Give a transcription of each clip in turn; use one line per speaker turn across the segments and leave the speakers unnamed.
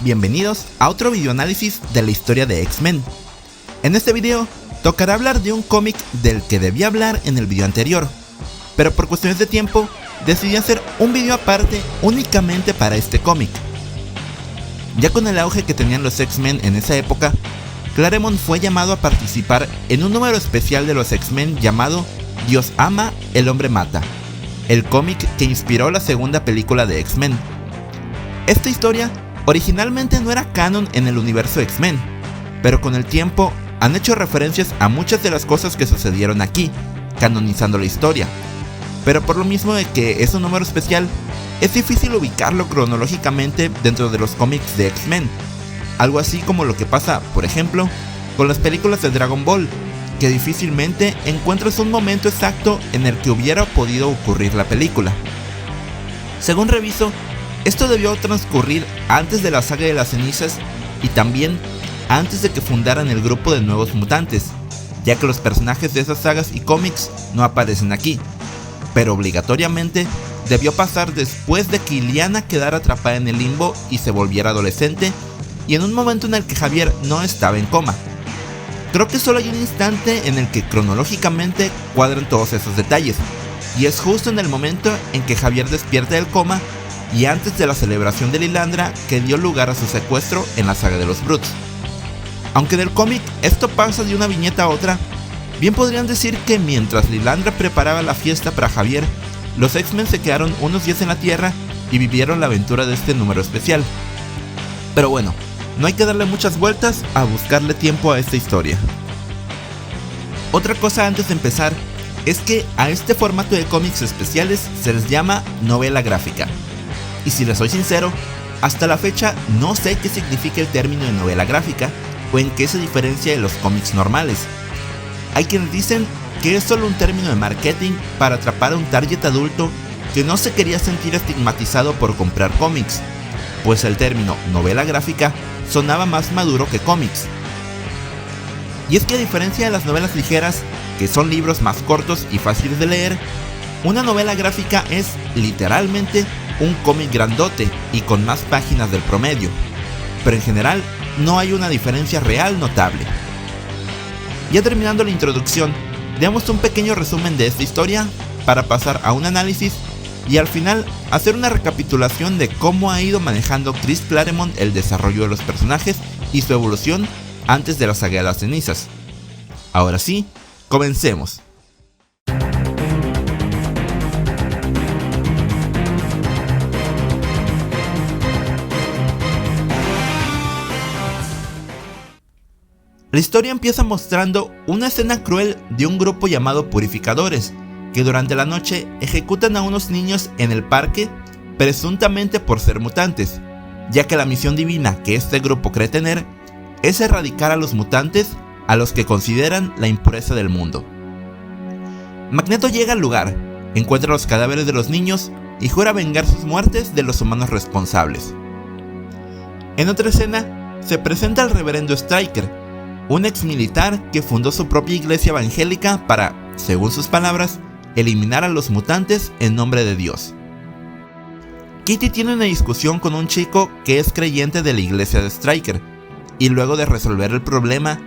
Bienvenidos a otro videoanálisis de la historia de X-Men. En este video tocará hablar de un cómic del que debía hablar en el video anterior, pero por cuestiones de tiempo decidí hacer un video aparte únicamente para este cómic. Ya con el auge que tenían los X-Men en esa época, Claremont fue llamado a participar en un número especial de los X-Men llamado Dios ama, el hombre mata, el cómic que inspiró la segunda película de X-Men. Esta historia originalmente no era canon en el universo X-Men, pero con el tiempo han hecho referencias a muchas de las cosas que sucedieron aquí, canonizando la historia. Pero por lo mismo de que es un número especial, es difícil ubicarlo cronológicamente dentro de los cómics de X-Men. Algo así como lo que pasa, por ejemplo, con las películas de Dragon Ball, que difícilmente encuentras un momento exacto en el que hubiera podido ocurrir la película. Según reviso, esto debió transcurrir antes de la saga de las cenizas y también antes de que fundaran el grupo de nuevos mutantes, ya que los personajes de esas sagas y cómics no aparecen aquí, pero obligatoriamente debió pasar después de que Illyana quedara atrapada en el limbo y se volviera adolescente, y en un momento en el que Javier no estaba en coma. Creo que solo hay un instante en el que cronológicamente cuadran todos esos detalles, y es justo en el momento en que Javier despierta del coma y antes de la celebración de Lilandra que dio lugar a su secuestro en la saga de los Brutes. Aunque del cómic esto pasa de una viñeta a otra, bien podrían decir que mientras Lilandra preparaba la fiesta para Javier, los X-Men se quedaron unos días en la Tierra y vivieron la aventura de este número especial. Pero bueno, no hay que darle muchas vueltas a buscarle tiempo a esta historia. Otra cosa antes de empezar es que a este formato de cómics especiales se les llama novela gráfica. Y si les soy sincero, hasta la fecha no sé qué significa el término de novela gráfica o en qué se diferencia de los cómics normales. Hay quienes dicen que es solo un término de marketing para atrapar a un target adulto que no se quería sentir estigmatizado por comprar cómics, pues el término novela gráfica sonaba más maduro que cómics. Y es que a diferencia de las novelas ligeras, que son libros más cortos y fáciles de leer, una novela gráfica es literalmente un cómic grandote y con más páginas del promedio, pero en general no hay una diferencia real notable. Ya terminando la introducción, demos un pequeño resumen de esta historia para pasar a un análisis y al final hacer una recapitulación de cómo ha ido manejando Chris Claremont el desarrollo de los personajes y su evolución antes de la saga de las cenizas. Ahora sí, comencemos. La historia empieza mostrando una escena cruel de un grupo llamado Purificadores, que durante la noche ejecutan a unos niños en el parque, presuntamente por ser mutantes, ya que la misión divina que este grupo cree tener es erradicar a los mutantes a los que consideran la impureza del mundo. Magneto llega al lugar, encuentra los cadáveres de los niños y jura vengar sus muertes de los humanos responsables. En otra escena se presenta al reverendo Stryker, un ex militar que fundó su propia iglesia evangélica para, según sus palabras, eliminar a los mutantes en nombre de Dios. Kitty tiene una discusión con un chico que es creyente de la iglesia de Stryker, y luego de resolver el problema,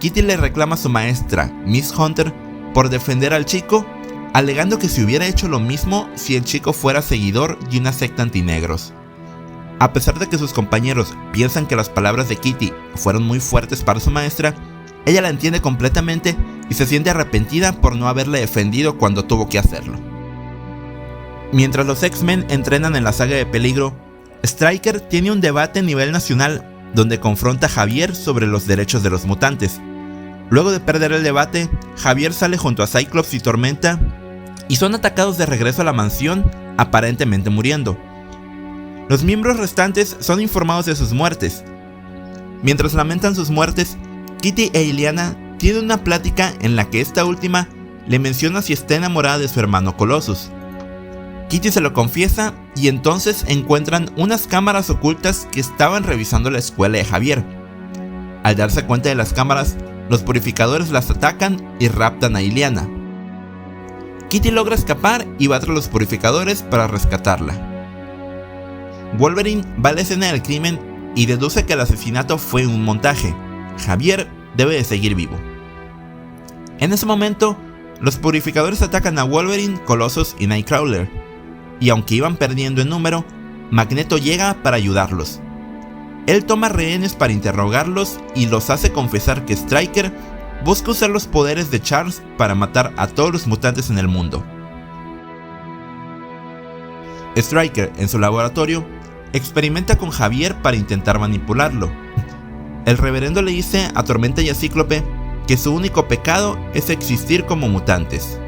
Kitty le reclama a su maestra, Miss Hunter, por defender al chico, alegando que se hubiera hecho lo mismo si el chico fuera seguidor de una secta antinegros. A pesar de que sus compañeros piensan que las palabras de Kitty fueron muy fuertes para su maestra, ella la entiende completamente y se siente arrepentida por no haberle defendido cuando tuvo que hacerlo. Mientras los X-Men entrenan en la saga de Peligro, Stryker tiene un debate a nivel nacional donde confronta a Javier sobre los derechos de los mutantes. Luego de perder el debate, Javier sale junto a Cyclops y Tormenta y son atacados de regreso a la mansión, aparentemente muriendo. Los miembros restantes son informados de sus muertes. Mientras lamentan sus muertes, Kitty e Illyana tienen una plática en la que esta última le menciona si está enamorada de su hermano Colossus. Kitty se lo confiesa y entonces encuentran unas cámaras ocultas que estaban revisando la escuela de Javier. Al darse cuenta de las cámaras, los purificadores las atacan y raptan a Illyana. Kitty logra escapar y va tras los purificadores para rescatarla. Wolverine va a la escena del crimen y deduce que el asesinato fue un montaje. Javier debe de seguir vivo. En ese momento, los purificadores atacan a Wolverine, Colossus y Nightcrawler, y aunque iban perdiendo en número, Magneto llega para ayudarlos. Él toma rehenes para interrogarlos y los hace confesar que Stryker busca usar los poderes de Charles para matar a todos los mutantes en el mundo. Stryker, en su laboratorio, experimenta con Javier para intentar manipularlo. El reverendo le dice a Tormenta y a Cíclope que su único pecado es existir como mutantes.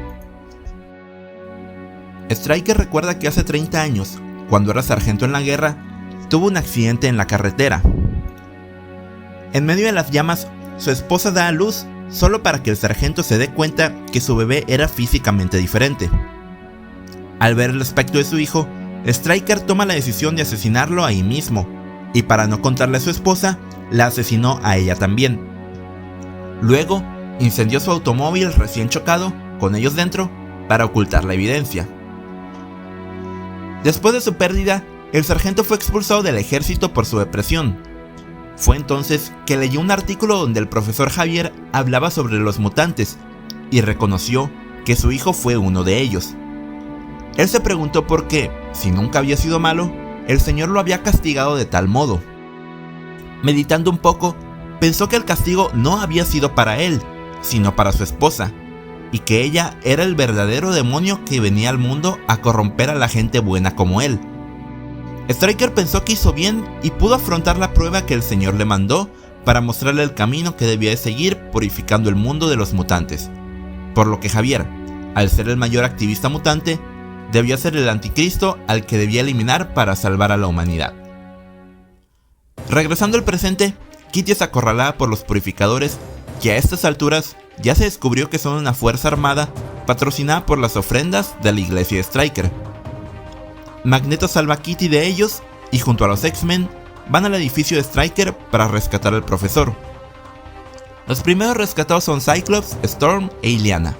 Stryker recuerda que hace 30 años, cuando era sargento en la guerra, tuvo un accidente en la carretera. En medio de las llamas, su esposa da a luz solo para que el sargento se dé cuenta que su bebé era físicamente diferente. Al ver el aspecto de su hijo, Stryker toma la decisión de asesinarlo ahí mismo, y para no contarle a su esposa, la asesinó a ella también. Luego, incendió su automóvil recién chocado, con ellos dentro, para ocultar la evidencia. Después de su pérdida, el sargento fue expulsado del ejército por su depresión. Fue entonces que leyó un artículo donde el profesor Javier hablaba sobre los mutantes y reconoció que su hijo fue uno de ellos. Él se preguntó por qué, si nunca había sido malo, el Señor lo había castigado de tal modo. Meditando un poco, pensó que el castigo no había sido para él, sino para su esposa, y que ella era el verdadero demonio que venía al mundo a corromper a la gente buena como él. Stryker pensó que hizo bien y pudo afrontar la prueba que el Señor le mandó para mostrarle el camino que debía de seguir purificando el mundo de los mutantes. Por lo que Javier, al ser el mayor activista mutante, debía ser el anticristo al que debía eliminar para salvar a la humanidad. Regresando al presente, Kitty es acorralada por los purificadores, que a estas alturas ya se descubrió que son una fuerza armada patrocinada por las ofrendas de la iglesia de Stryker. Magneto salva a Kitty de ellos y junto a los X-Men van al edificio de Stryker para rescatar al profesor. Los primeros rescatados son Cyclops, Storm e Illyana.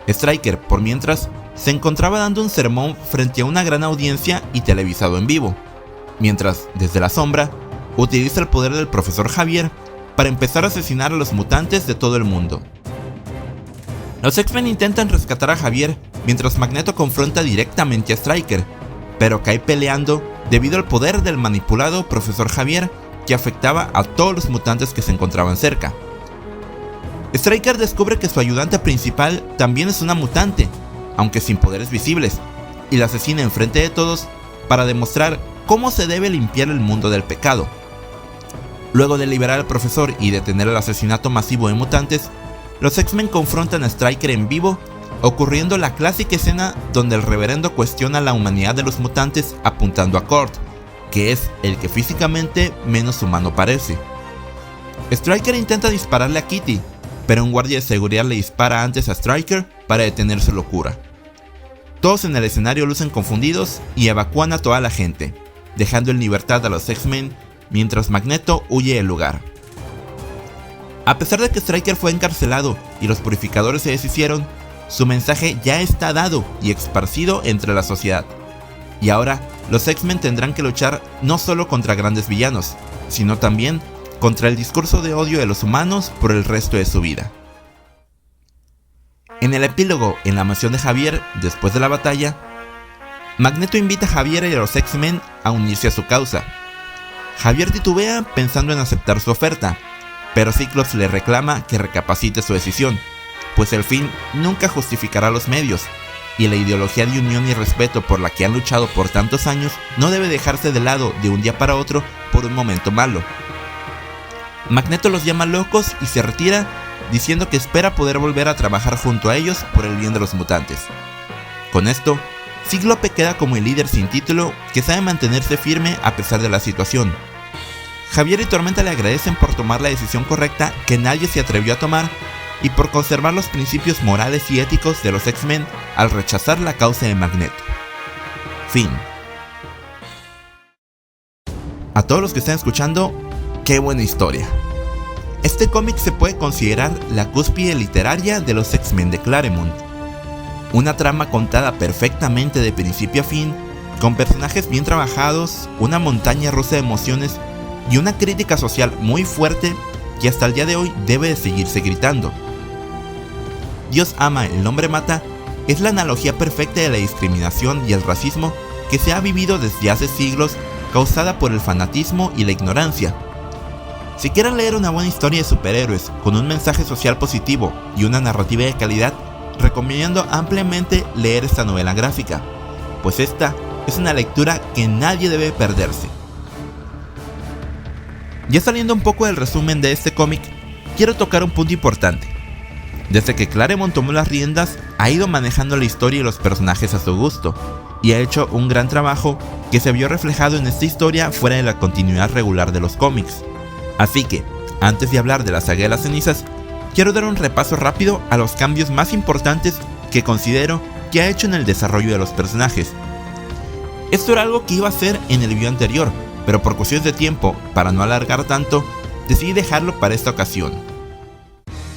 Stryker, por mientras, se encontraba dando un sermón frente a una gran audiencia y televisado en vivo, mientras, desde la sombra, utiliza el poder del profesor Javier para empezar a asesinar a los mutantes de todo el mundo. Los X-Men intentan rescatar a Javier mientras Magneto confronta directamente a Stryker, pero cae peleando debido al poder del manipulado profesor Javier que afectaba a todos los mutantes que se encontraban cerca. Stryker descubre que su ayudante principal también es una mutante, aunque sin poderes visibles, y la asesina enfrente de todos para demostrar cómo se debe limpiar el mundo del pecado. Luego de liberar al profesor y detener el asesinato masivo de mutantes, los X-Men confrontan a Stryker en vivo, ocurriendo la clásica escena donde el reverendo cuestiona la humanidad de los mutantes apuntando a Kurt, que es el que físicamente menos humano parece. Stryker intenta dispararle a Kitty, pero un guardia de seguridad le dispara antes a Stryker para detener su locura. Todos en el escenario lucen confundidos y evacúan a toda la gente, dejando en libertad a los X-Men mientras Magneto huye del lugar. A pesar de que Stryker fue encarcelado y los purificadores se deshicieron, su mensaje ya está dado y esparcido entre la sociedad. Y ahora, los X-Men tendrán que luchar no solo contra grandes villanos, sino también contra el discurso de odio de los humanos por el resto de su vida. En el epílogo, en la mansión de Javier, después de la batalla, Magneto invita a Javier y a los X-Men a unirse a su causa. Javier titubea pensando en aceptar su oferta, pero Cyclops le reclama que recapacite su decisión, pues el fin nunca justificará los medios, y la ideología de unión y respeto por la que han luchado por tantos años no debe dejarse de lado de un día para otro por un momento malo. Magneto los llama locos y se retira, diciendo que espera poder volver a trabajar junto a ellos por el bien de los mutantes. Con esto, Cíclope queda como el líder sin título que sabe mantenerse firme a pesar de la situación. Javier y Tormenta le agradecen por tomar la decisión correcta que nadie se atrevió a tomar y por conservar los principios morales y éticos de los X-Men al rechazar la causa de Magneto. Fin. A todos los que están escuchando, ¡qué buena historia! Este cómic se puede considerar la cúspide literaria de los X-Men de Claremont. Una trama contada perfectamente de principio a fin, con personajes bien trabajados, una montaña rusa de emociones y una crítica social muy fuerte que hasta el día de hoy debe de seguirse gritando. Dios ama, el hombre mata es la analogía perfecta de la discriminación y el racismo que se ha vivido desde hace siglos, causada por el fanatismo y la ignorancia. Si quieren leer una buena historia de superhéroes con un mensaje social positivo y una narrativa de calidad, recomiendo ampliamente leer esta novela gráfica, pues esta es una lectura que nadie debe perderse. Ya saliendo un poco del resumen de este cómic, quiero tocar un punto importante. Desde que Claremont tomó las riendas, ha ido manejando la historia y los personajes a su gusto, y ha hecho un gran trabajo que se vio reflejado en esta historia fuera de la continuidad regular de los cómics. Así que, antes de hablar de la saga de las cenizas, quiero dar un repaso rápido a los cambios más importantes que considero que ha hecho en el desarrollo de los personajes. Esto era algo que iba a hacer en el video anterior, pero por cuestiones de tiempo, para no alargar tanto, decidí dejarlo para esta ocasión.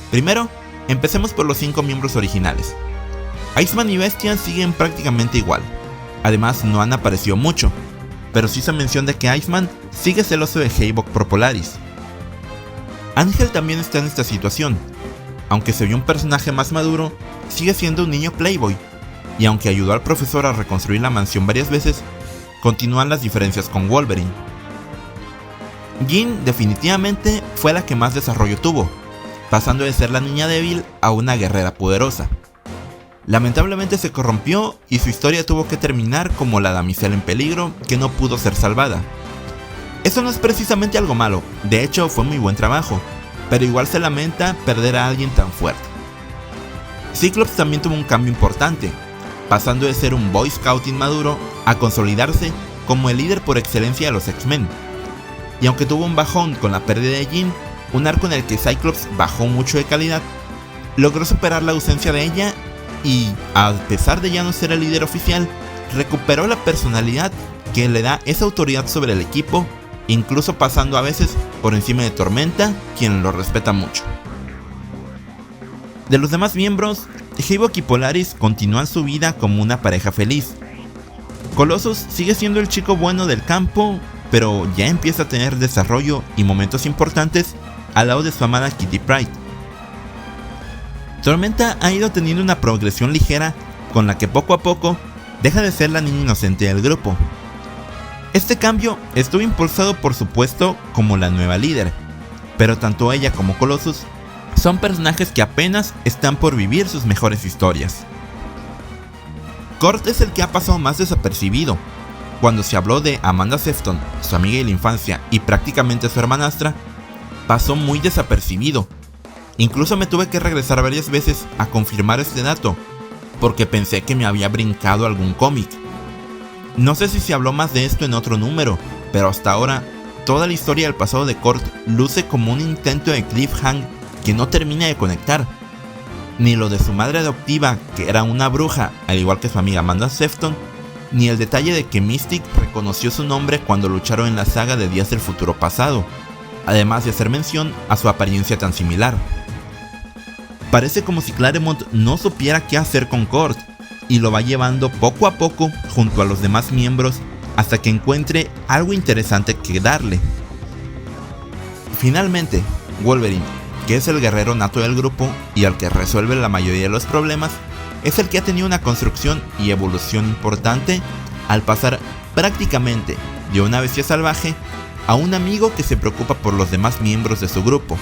Primero, empecemos por los 5 miembros originales. Iceman y Bestian siguen prácticamente igual, además no han aparecido mucho, pero sí se menciona de que Iceman sigue celoso de Havok por Polaris. Ángel también está en esta situación, aunque se vio un personaje más maduro, sigue siendo un niño playboy, y aunque ayudó al profesor a reconstruir la mansión varias veces, continúan las diferencias con Wolverine. Jean definitivamente fue la que más desarrollo tuvo, pasando de ser la niña débil a una guerrera poderosa. Lamentablemente se corrompió y su historia tuvo que terminar como la damisela en peligro que no pudo ser salvada. Eso no es precisamente algo malo, de hecho fue muy buen trabajo, pero igual se lamenta perder a alguien tan fuerte. Cyclops también tuvo un cambio importante, pasando de ser un Boy Scout inmaduro a consolidarse como el líder por excelencia de los X-Men. Y aunque tuvo un bajón con la pérdida de Jean, un arco en el que Cyclops bajó mucho de calidad, logró superar la ausencia de ella y, a pesar de ya no ser el líder oficial, recuperó la personalidad que le da esa autoridad sobre el equipo, incluso pasando a veces por encima de Tormenta, quien lo respeta mucho. De los demás miembros, Havok y Polaris continúan su vida como una pareja feliz. Colossus sigue siendo el chico bueno del campo, pero ya empieza a tener desarrollo y momentos importantes al lado de su amada Kitty Pryde. Tormenta ha ido teniendo una progresión ligera con la que poco a poco deja de ser la niña inocente del grupo. Este cambio estuvo impulsado por supuesto como la nueva líder, pero tanto ella como Colossus son personajes que apenas están por vivir sus mejores historias. Kurt es el que ha pasado más desapercibido. Cuando se habló de Amanda Sefton, su amiga de la infancia y prácticamente su hermanastra, pasó muy desapercibido. Incluso me tuve que regresar varias veces a confirmar este dato, porque pensé que me había brincado algún cómic. No sé si se habló más de esto en otro número, pero hasta ahora, toda la historia del pasado de Kurt luce como un intento de cliffhanger que no termina de conectar. Ni lo de su madre adoptiva, que era una bruja, al igual que su amiga Amanda Sefton, ni el detalle de que Mystic reconoció su nombre cuando lucharon en la saga de Días del Futuro Pasado, además de hacer mención a su apariencia tan similar. Parece como si Claremont no supiera qué hacer con Kurt, y lo va llevando poco a poco junto a los demás miembros hasta que encuentre algo interesante que darle. Finalmente, Wolverine, que es el guerrero nato del grupo y al que resuelve la mayoría de los problemas, es el que ha tenido una construcción y evolución importante al pasar prácticamente de una bestia salvaje a un amigo que se preocupa por los demás miembros de su grupo.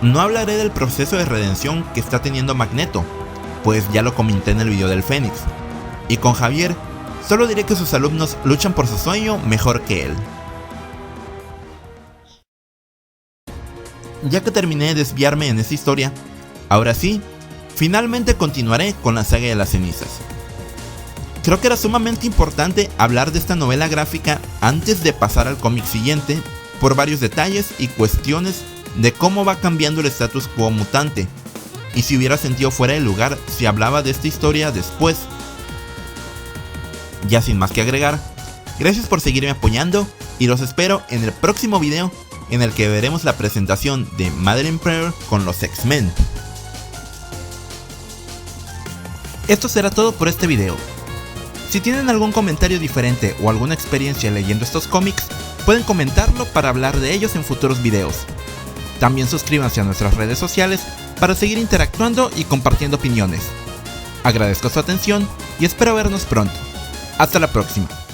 No hablaré del proceso de redención que está teniendo Magneto, pues ya lo comenté en el video del Fénix, y con Javier solo diré que sus alumnos luchan por su sueño mejor que él. Ya que terminé de desviarme en esta historia, ahora sí, finalmente continuaré con la saga de las cenizas. Creo que era sumamente importante hablar de esta novela gráfica antes de pasar al cómic siguiente, por varios detalles y cuestiones de cómo va cambiando el status quo mutante, y si hubiera sentido fuera de lugar si hablaba de esta historia después. Ya sin más que agregar, gracias por seguirme apoyando y los espero en el próximo video en el que veremos la presentación de Mother Emperor con los X-Men. Esto será todo por este video. Si tienen algún comentario diferente o alguna experiencia leyendo estos cómics, pueden comentarlo para hablar de ellos en futuros videos. También suscríbanse a nuestras redes sociales para seguir interactuando y compartiendo opiniones. Agradezco su atención y espero vernos pronto. Hasta la próxima.